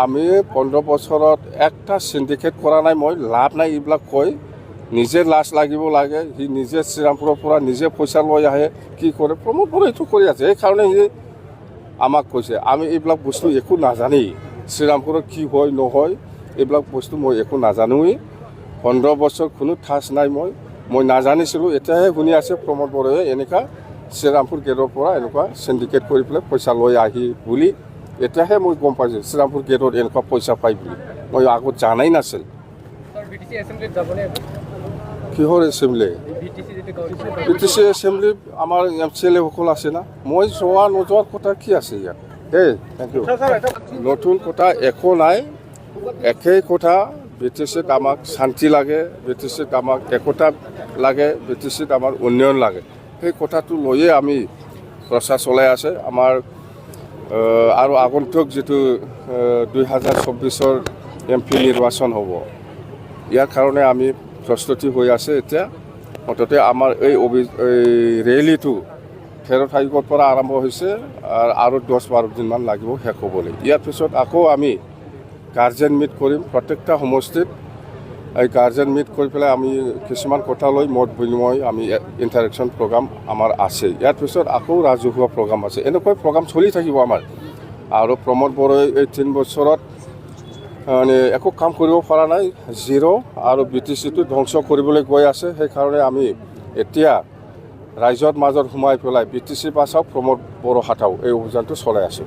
আমি 15 বছৰত একটা সিন্ডিকেট কৰা নাই মই লাভ নাই এইবিলাক কৈ নিজে লাজ লাগিব লাগে সি নিজে শ্ৰীৰামপুৰৰ পৰা নিজে পইচা লৈ আহে কি কৰে প্ৰমোদ বড়োৱে এইটো কৰি আছে সেইকাৰণে সি আমাক কৈছে আমি এইবিলাক বস্তু একো নাজানেই শ্ৰীৰামপুৰত কি হয় নহয় এইবিলাক বস্তু মই একো নাজানোৱেই 15 বছৰ কোনো ঠাচ নাই মই নাজানিছিলোঁ এতিয়াহে শুনি আছে প্ৰমোদ বড়োৱে এনেকুৱা শ্ৰীৰামপুৰ গেটৰ পৰা এনেকুৱা সিন্ডিকেট কৰি পেলাই পইচা লৈ আহি বুলি এতিয়াহে মই গম পাইছোঁ শ্ৰীৰামপুৰ গেটত এনেকুৱা পইচা পাই বুলি মই আগত জানাই নাছিল কিহৰ এছেম্বলি BTC এছেম্বলি আমাৰ MCLA সকল আছে না মই যোৱা নোযোৱাৰ কথা কি আছে ইয়াত থেংক ইউ নতুন কথা একো নাই একেই কথা BTCত আমাক শান্তি লাগে BTCত আমাক একতা লাগে BTCত আমাৰ উন্নয়ন লাগে সেই কথাটো লৈয়ে আমি প্ৰচাৰ চলাই আছে আমাৰ আৰু আগন্তুক যিটো 2024 MP নিৰ্বাচন হ'ব ইয়াৰ কাৰণে আমি প্ৰস্তুতি হৈ আছে এতিয়া মুঠতে আমাৰ এই ৰেলীটো 13 তাৰিখৰ পৰা আৰম্ভ হৈছে আৰু 10-12 দিনমান লাগিব শেষ হ'বলৈ ইয়াৰ পিছত আকৌ আমি গাৰ্জেন মিট কৰিম প্ৰত্যেকটা সমষ্টিত এই গাৰ্জেন মিট কৰি পেলাই আমি কিছুমান কথা লৈ মত বিনিময় আমি ইণ্টাৰেকশ্যন প্ৰগ্ৰাম আমাৰ আছে ইয়াৰ পিছত আকৌ ৰাজহুৱা প্ৰগ্ৰাম আছে এনেকৈ প্ৰগ্ৰাম চলি থাকিব আমাৰ আৰু প্ৰমোদ বড়োৱে এই 3 বছৰত মানে একো কাম কৰিব পৰা নাই জিৰ' আৰু BTCটো ধ্বংস কৰিবলৈ গৈ আছে সেইকাৰণে আমি এতিয়া ৰাইজৰ মাজত সোমাই পেলাই BTC বাচাও প্ৰমোদ বড়ো হাটাও এই অভিযানটো চলাই আছোঁ